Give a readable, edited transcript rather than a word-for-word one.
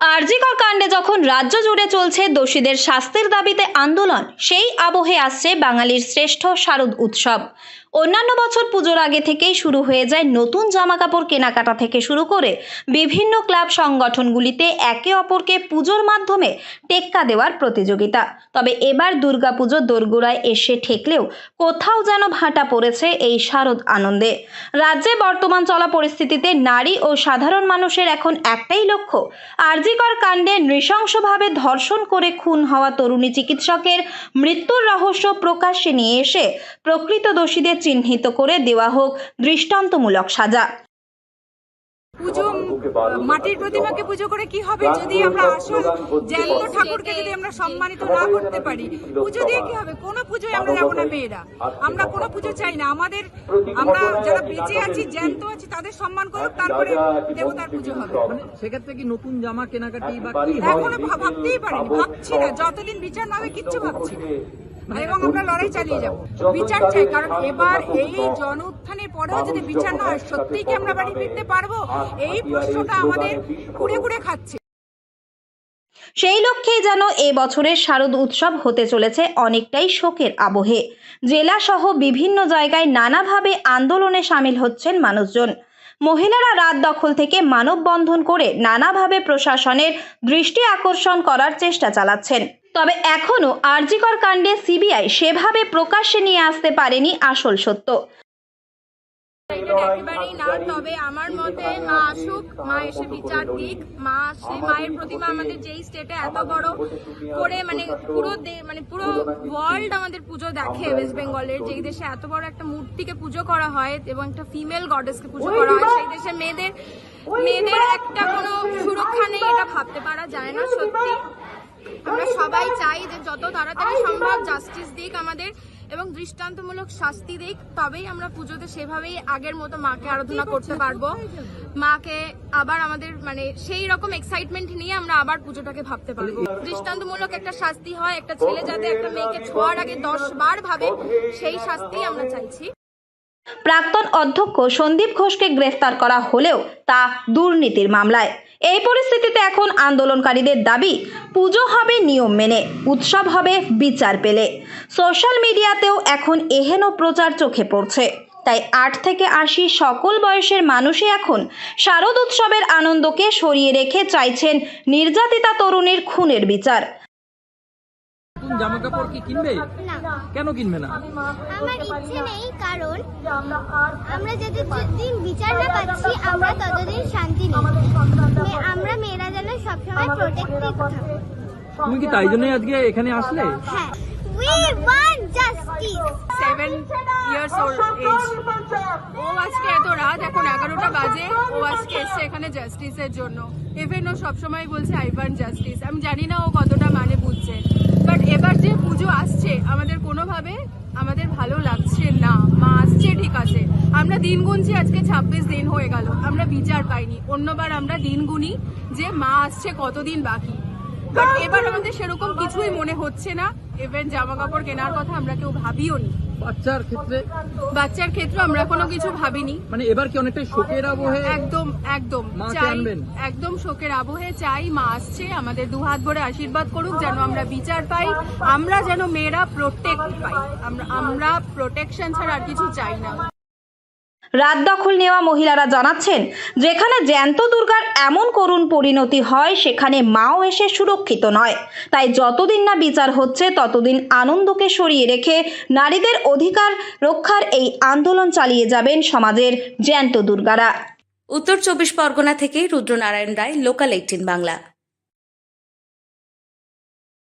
আরজি কর কাণ্ডে যখন রাজ্য জুড়ে চলছে দোষীদের শাস্তির দাবিতে আন্দোলন, সেই আবহে আসছে বাঙালির শ্রেষ্ঠ শারদ উৎসব। অন্যান্য বছর পুজোর আগে থেকেই শুরু হয়ে যায় নতুন জামাকাপড় কেনাকাটা থেকে শুরু করে বিভিন্ন ক্লাব সংগঠনগুলিতে একে অপরকে পুজোর মাধ্যমে টেক্কা দেওয়ার প্রতিযোগিতা। তবে এবার দুর্গাপুজোর দোরগোড়ায় এসে ঠেকলেও কোথাও যেন ভাটা পড়েছে এই শারদ আনন্দে। রাজ্যে বর্তমান চলা পরিস্থিতিতে নারী ও সাধারণ মানুষের এখন একটাই লক্ষ্য, আরজি কর কাণ্ডে নৃশংসভাবে ধর্ষণ করে খুন হওয়া তরুণী চিকিৎসকের মৃত্যুর রহস্য প্রকাশ্যে নিয়ে এসে প্রকৃত দোষীদের চিহ্নিত করে দেওয়া হোক দৃষ্টান্তমূলক সাজা। পুজো মাটির প্রতিমাকে পুজো করে কি হবে যদি আমরা আসল জ্যান্ত ঠাকুরকে যদি আমরা সম্মানিত না করতে পারি? পুজো দিয়ে কি হবে? কোনো পুজোয় আমরা যাবো না মেয়েরা, আমরা কোনো পুজো চাই না। আমরা যারা বেঁচে আছি, জ্যান্ত আছি, তাদের সম্মান করুক, তারপরে দেবতার পুজো হবে। সেক্ষেত্রে কি নতুন জামা কেনাকাটি বা এখনো ভাবতেই পারিনি, ভাবছি না, যতদিন বিচার না হবে কিচ্ছু ভাবছি না। এবং আমরা লড়াই চালিয়ে যাব, বিচার চাই। কারণ এবার এই জন উত্থানের পরেও যদি বিচার না হয়, সত্যিই কি আমরা বাড়ি ফিরতে পারবো? এই প্রশ্নটা আমাদের কুড়ে কুড়ে খাচ্ছে। সেই লক্ষ্যেই যেন এ বছরের শারদ উৎসব হতে চলেছে অনেকটাই শোকের আবহে। জেলা সহ বিভিন্ন জায়গায় নানাভাবে আন্দোলনে সামিল হচ্ছেন মানুষজন। মহিলারা রাত দখল থেকে মানববন্ধন করে নানাভাবে প্রশাসনের দৃষ্টি আকর্ষণ করার চেষ্টা চালাচ্ছেন। তবে এখনো আরজি কর কাণ্ডে সিবিআই সেভাবে প্রকাশ্যে নিয়ে আসতে পারেনি আসল সত্য। একেবারেই না। তবে আমার মতে মা আসুক, মা এসে বিচার দিক। মা আসে, মায়ের প্রতিমা আমাদের যেই স্টেটে এত বড় করে পুরো ওয়ার্ল্ড আমাদের পুজো দেখে, ওয়েস্ট বেঙ্গলের যেই দেশে এত বড় একটা মূর্তিকে পুজো করা হয় এবং একটা ফিমেল গডেসকে পুজো করা হয়, সেই দেশে মেয়েদের একটা কোনো সুরক্ষা নেই, এটা ভাবতে পারা যায় না। সত্যি আমরা সবাই চাই যে যত তাড়াতাড়ি সম্ভব জাস্টিস দিক আমাদের এবং দৃষ্টান্তমূলক শাস্তি দিক, তবেই আমরা পুজোতে সেভাবেই আগের মতো মাকে আরাধনা করতে পারবো। মাকে আবার আমাদের সেই রকম এক্সাইটমেন্ট নিয়ে আমরা আবার পুজোটাকে ভাবতে পারবো। দৃষ্টান্তমূলক একটা শাস্তি হয়, একটা ছেলে যাতে একটা মেয়েকে ছোঁয়ার আগে 10 বার ভাবে, সেই শাস্তি আমরা চাইছি। প্রাক্তন অধ্যক্ষ সন্দীপ ঘোষকে গ্রেফতার করা হলেও তা দুর্নীতির মামলায়। এই পরিস্থিতিতে এখন আন্দোলনকারীদের দাবি, পুজো হবে নিয়ম মেনে, উৎসব হবে বিচার পেলে। সোশ্যাল মিডিয়াতেও এখন এহেন প্রচার চোখে পড়ছে। তাই 8 থেকে 80 সকল বয়সের মানুষই এখন শারদ উৎসবের আনন্দকে সরিয়ে রেখে চাইছেন নির্যাতিতা তরুণীর খুনের বিচার। জামা কাপড় কি কিনবে? কেন কিনবে না? আমার ইচ্ছে নেই, কারণ আমরা যতদিন বিচার না পাচ্ছি আমরা ততদিন শান্তি নেই। আমরা মেয়েরা যেন সবসময় প্রোটেক্টেড থাকি। তুমি কি তাই জন্যই আজকে এখানে আসলে? হ্যাঁ, we want justice. 7 years old age, ও আজকে এত রাত, এখন 11টা বাজে, ও আজকে এসছে এখানে জাস্টিসের জন্য। ইভেন ও সবসময় বলছে আই ওয়ান্ট জাস্টিস। আমি জানি না ও কতটা বুঝছে, বাট এবার যে পুজো আসছে আমাদের কোনোভাবে আমাদের ভালো লাগছে না। মা আসছে ঠিক আছে, আমরা দিন গুনছি, আজকে 26 দিন হয়ে গেল, আমরা বিচার পাইনি। অন্যবার আমরা দিন গুনি যে মা আসছে কতদিন বাকি, বাট এবার আমাদের সেরকম কিছুই মনে হচ্ছে না। ইভেন জামা কাপড় কেনার কথা আমরা কেউ ভাবিও নি। বাচ্চার ক্ষেত্রে আমরা কোনো কিছু ভাবিনি। এবার কি অনেকটাই শোকের আবহে? একদম চাই, একদম শোকের আবহে চাই। মা আসছে, আমাদের দুহাত ভরে আশীর্বাদ করুক যেন আমরা বিচার পাই, আমরা যেন মেয়েরা প্রোটেক্ট পাই। আমরা প্রোটেকশন ছাড়া আর কিছু চাই না। রাত দখল নেওয়া মহিলারা জানাচ্ছেন, যেখানে জ্যান্ত দুর্গার এমন করুণ পরিণতি হয় সেখানে মাও এসে সুরক্ষিত নয়। তাই যতদিন না বিচার হচ্ছে ততদিন আনন্দকে সরিয়ে রেখে নারীদের অধিকার রক্ষার এই আন্দোলন চালিয়ে যাবেন সমাজের জ্যান্ত দুর্গারা। উত্তর 24 পরগনা থেকে রুদ্রনারায়ণ রায়, লোকাল 18 বাংলা।